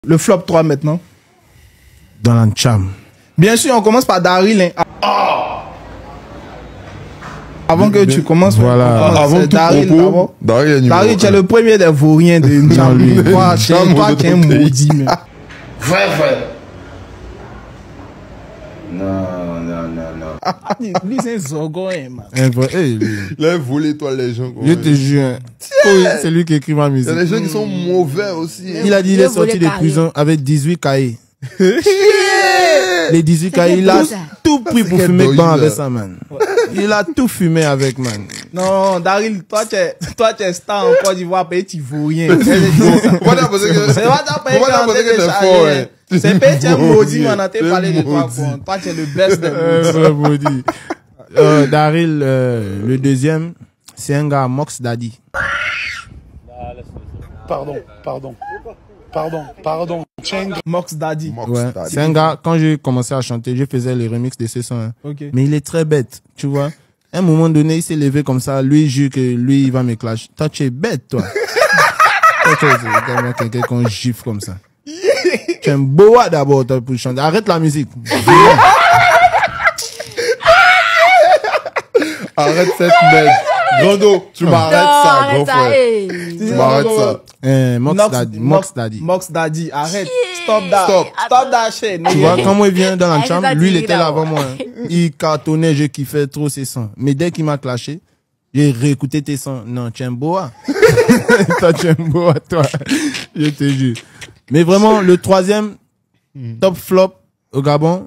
Le flop 3 maintenant. Dans l'Ancham. Bien sûr, on commence par Daryl. Hein. Avant que tu commences, avant Daryl, Daryl, tu es le premier des vauriens de N'Cham. Toi, tu es un maudit. Vrai. Non. Lui, c'est un zorgon, man. Il a volé, toi, les gens. Je te jure. C'est lui qui écrit ma musique. Il y a des gens qui sont mauvais aussi. Il a dit qu'il est sorti de prison avec 18 cahiers. Les 18 cahiers, il a tout pris pour fumer dedans avec ça, man. Il a tout fumé avec, man. Non, Daryl, toi, tu es star en Côte d'Ivoire, petit vaurien. Pourquoi t'as pensé que c'est fort, hein? C'est petit maudit, man, on t'a parlé de toi, quoi. Toi, tu es le best des maudits. Daryl, le deuxième, c'est un gars, Mox Daddy. Pardon. Mox Daddy. Ouais. C'est un gars, quand j'ai commencé à chanter, je faisais les remixes de ce son. Hein. Okay. Mais il est très bête, tu vois. À un moment donné, il s'est levé comme ça, lui, il jure que lui, il va me clasher. Toi, tu es bête, toi. Toi, tu es quelqu'un qu'on gifle comme ça. Tu es un boa d'abord pour chanter. Arrête la musique. Arrête cette merde. Grando, tu m'arrêtes ça, grand frère. Tu m'arrêtes ça. Mox Daddy, arrête. Stop that shit. Tu vois, quand moi il vient dans la chambre, lui il était là avant moi. Hein. Il cartonnait, je kiffais trop ses sons. Mais dès qu'il m'a clashé, j'ai réécouté tes sons. Non, tu es un boa. Toi, tu es un boa, toi. Je te jure. Mais vraiment, le troisième, top flop au Gabon,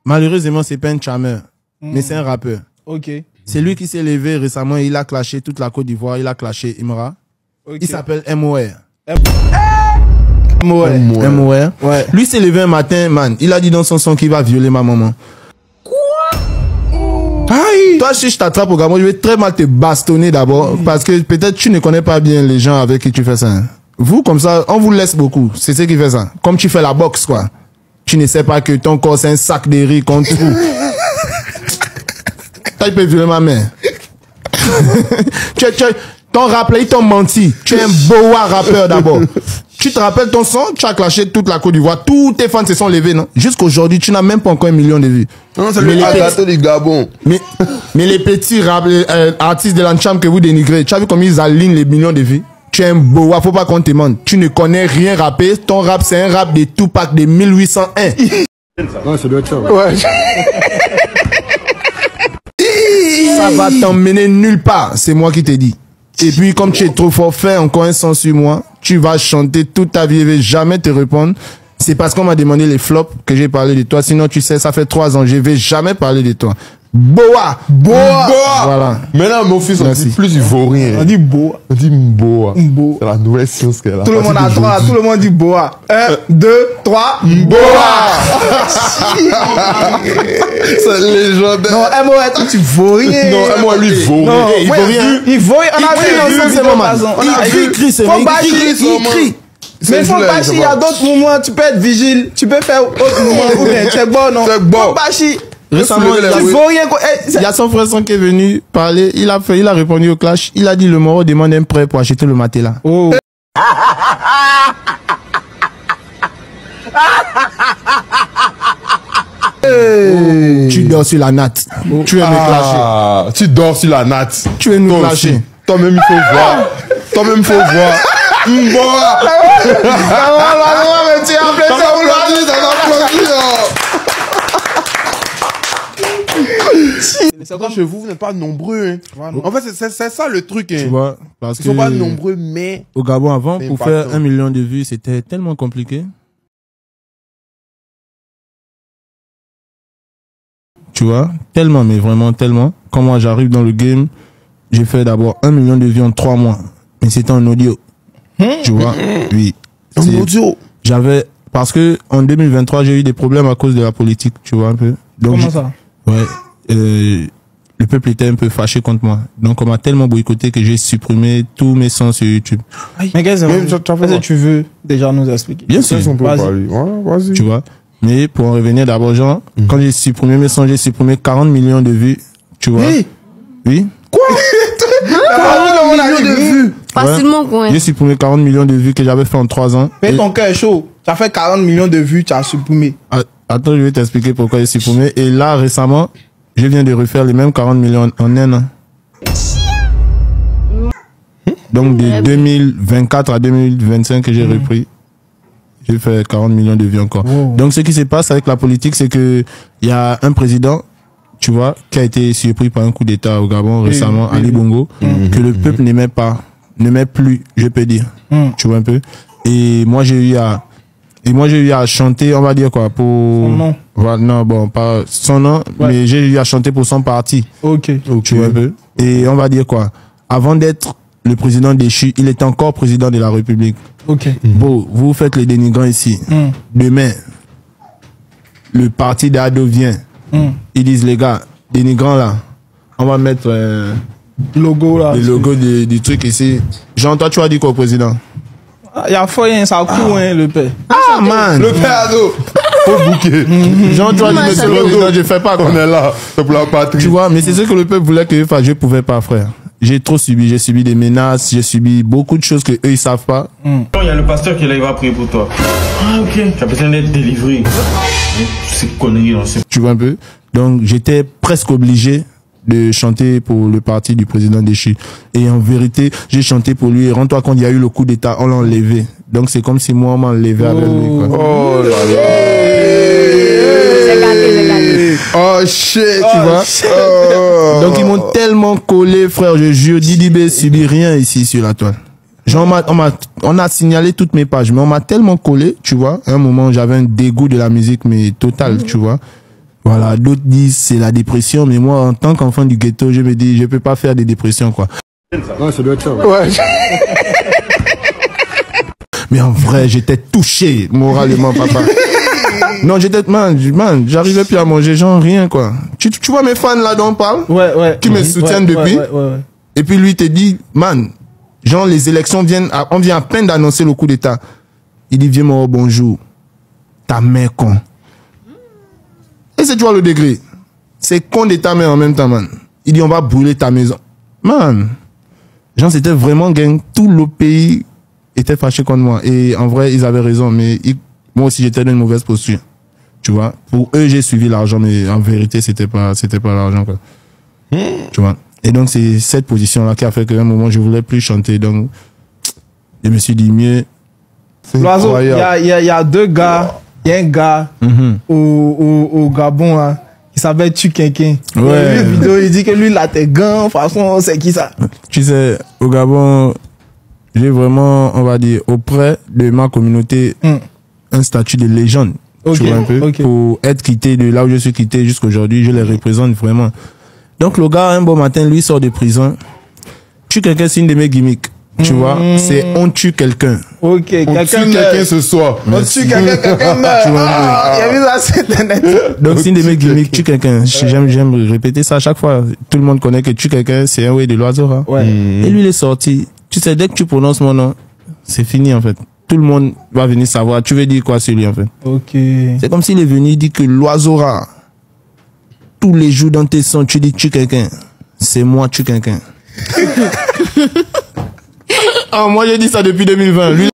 malheureusement, c'est pas un charmeur. Mais c'est un rappeur. Ok. C'est lui qui s'est levé récemment, il a clashé toute la Côte d'Ivoire, il a clashé Imra. Okay. Il s'appelle MOR. MOR. Ouais. Lui s'est levé un matin, man. Il a dit dans son son qu'il va violer ma maman. Quoi? Aïe. Toi, si je t'attrape au Gabon, je vais très mal te bastonner d'abord. Parce que peut-être tu ne connais pas bien les gens avec qui tu fais ça. Hein. Vous, comme ça, on vous laisse beaucoup. C'est ce qui fait ça. Comme tu fais la boxe, quoi. Tu ne sais pas que ton corps, c'est un sac de riz qu'on trouve. Toi, il peut violer ma mère. Ton rappel, ils t'ont menti. Tu es un boa rappeur d'abord. Tu te rappelles ton son, tu as clashé toute la Côte d'Ivoire. Tous tes fans se sont levés, non? Jusqu'aujourd'hui, tu n'as même pas encore 1 million de vues. Non, c'est le gâteau du Gabon. Mais les petits artistes de l'Ancham que vous dénigrez, tu as vu comme ils alignent les millions de vues? Tu es un boa, faut pas qu'on te mente. Tu ne connais rien rapper. Ton rap, c'est un rap de Tupac de 1801. Non, ça doit être ça. Ouais. Ça va t'emmener nulle part, c'est moi qui t'ai dit. Et puis, comme tu es trop fort, fais encore un son sur moi. Tu vas chanter toute ta vie, je vais jamais te répondre. C'est parce qu'on m'a demandé les flops que j'ai parlé de toi. Sinon, tu sais, ça fait 3 ans, je vais jamais parler de toi. Boa! Voilà. Maintenant, mon fils, on dit plus ivoirien. On dit boa. On dit mboa. C'est la nouvelle science qu'elle a. Tout le monde a droit, tout le monde dit boa. 1, 2, 3, boa! C'est légendaire. Non, MOR, toi, tu vaux rien. Non, MOR, lui, vaut rien. Il vaut rien. Il vaut rien. On a vu dans ce moment. Il crie. Mais faut pas chier, il y a d'autres moments, tu peux être vigile, tu peux faire autre moment, ou bien, c'est bon, non? C'est bon. Faut pas chier. Récemment, il y a son frère qui est venu parler, il a répondu au clash, il a dit le Moro demande un prêt pour acheter le matelas. Oh. Tu dors sur la natte. Tu es clasher. Tu dors sur la natte. Tu es nous clasher. Toi-même, il faut voir. Toi-même, il faut voir. Mboa. Mais tu as appelé ça aujourd'hui, c'est comme chez vous, vous n'êtes pas nombreux. Hein. Voilà. En fait, c'est ça le truc. Hein. Tu vois, parce ils sont pas nombreux, mais... Au Gabon, avant, pour faire 1 million de vues, c'était tellement compliqué. Tu vois, tellement, mais vraiment tellement. Quand moi, j'arrive dans le game, j'ai fait d'abord 1 million de vues en 3 mois. Mais c'était en audio. Tu vois, oui. En audio? J'avais... Parce que en 2023, j'ai eu des problèmes à cause de la politique, tu vois, un peu. Donc, comment ça? Ouais. Le peuple était un peu fâché contre moi. Donc, on m'a tellement boycotté que j'ai supprimé tous mes sons sur YouTube. Mais qu'est-ce que tu veux déjà nous expliquer? Bien sûr. Vas-y. Tu vois. Mais pour en revenir d'abord, genre, quand j'ai supprimé mes sons, j'ai supprimé 40 millions de vues. Tu vois. Oui. Quoi? 40 millions de vues? Facilement, quoi. J'ai supprimé 40 millions de vues que j'avais fait en 3 ans. Mais ton cœur est chaud. Tu as fait 40 millions de vues, tu as supprimé. Attends, je vais t'expliquer pourquoi j'ai supprimé. Et là, récemment, je viens de refaire les mêmes 40 millions en un an. Donc, de 2024 à 2025 que j'ai repris, j'ai fait 40 millions de vues encore. Wow. Donc, ce qui se passe avec la politique, c'est que il y a un président, tu vois, qui a été surpris par un coup d'État au Gabon récemment, Ali Bongo, que le peuple n'aimait pas, n'aimait plus, je peux dire. Tu vois un peu. Et moi, j'ai eu à chanter, on va dire quoi, pour... Son nom. Voilà, non, bon, pas son nom, mais j'ai eu à chanter pour son parti. Ok. Tu vois un peu. Et on va dire quoi, avant d'être le président déchu, il était encore président de la République. Ok. Bon, vous faites les dénigrants ici. Demain, le parti d'Ado vient. Ils disent, les gars, dénigrants là, on va mettre logo là. Le logo du truc ici. Jean, toi, tu as dit quoi au président? Il y a foyer, ça court, le père. Ah, man! Le père Ado! Faut bouquer. Jean, tu as dit, monsieur le président, je fais pas quoi. On est là, c'est pour la patrie. Tu vois, mais c'est ce que le peuple voulait que je fasse. Je pouvais pas, frère. J'ai trop subi. J'ai subi des menaces, j'ai subi beaucoup de choses que eux ils savent pas. Il y a le pasteur qui est là, il va prier pour toi. Ah, ok. Tu as besoin d'être délivré. C'est connerie, non? Tu vois un peu? Donc, j'étais presque obligé de chanter pour le parti du président déchu. Et en vérité, j'ai chanté pour lui. Et rends-toi compte, il y a eu le coup d'État, on l'a enlevé. Donc, c'est comme si moi, on m'a enlevé avec lui, quoi. Oh là là. Oh shit, tu vois. Oh. Donc, ils m'ont tellement collé, frère, je jure. Didibé subit rien ici sur la toile. Genre, on a signalé toutes mes pages, mais on m'a tellement collé, tu vois. À un moment, j'avais un dégoût de la musique, mais total, tu vois. Voilà, d'autres disent c'est la dépression, mais moi, en tant qu'enfant du ghetto, je me dis, je peux pas faire des dépressions, quoi. Ouais, ça doit être ça. Ouais. Mais en vrai, j'étais touché, moralement, papa. Non, man, j'arrivais plus à manger, genre rien, quoi. Tu vois mes fans là dont on parle? Ouais. Qui me soutiennent depuis? Ouais. Et puis lui te dit, man, genre les élections on vient à peine d'annoncer le coup d'État. Il dit, viens moi, bonjour. Ta mère con. Et c'est tu vois le degré. C'est con de ta mère en même temps, man. Il dit, on va brûler ta maison. Man. Genre, c'était vraiment gang. Tout le pays était fâché contre moi. Et en vrai, ils avaient raison. Mais moi aussi, j'étais dans une mauvaise posture. Tu vois. Pour eux, j'ai suivi l'argent. Mais en vérité, c'était pas l'argent, quoi. Tu vois. Et donc, c'est cette position-là qui a fait qu'à un moment, je voulais plus chanter. Donc, je me suis dit, mieux. L'oiseau, il y a deux gars. Il y a un gars au Gabon hein, qui s'appelle Tukenken. Ouais. Une vidéo, il dit que lui, il a tes gants. De toute façon, c'est qui ça? Tu sais, au Gabon, j'ai vraiment, on va dire, auprès de ma communauté, un statut de légende. Okay, tu vois un peu, pour être quitté de là où je suis quitté jusqu'aujourd'hui, je les représente vraiment. Donc le gars, un beau matin, lui sort de prison. Tue quelqu'un, c'est une de mes gimmicks. Tu vois, c'est on tue quelqu'un. Ok, quelqu'un ce soir. On tue quelqu'un meurt. Il y a vu ça sur Internet. Donc c'est une de mes gimmicks, tue quelqu'un. J'aime répéter ça à chaque fois. Tout le monde connaît que tue quelqu'un, c'est un way de l'oiseau. Hein. Ouais. Et lui, il est sorti. Tu sais, dès que tu prononces mon nom, c'est fini en fait. Tout le monde va venir savoir. Tu veux dire quoi sur lui en fait. Ok. C'est comme s'il est venu, il dit que l'oiseau rare, tous les jours dans tes sons, tu dis tue quelqu'un. C'est moi, tue quelqu'un. Ah, moi j'ai dit ça depuis 2020. Lui,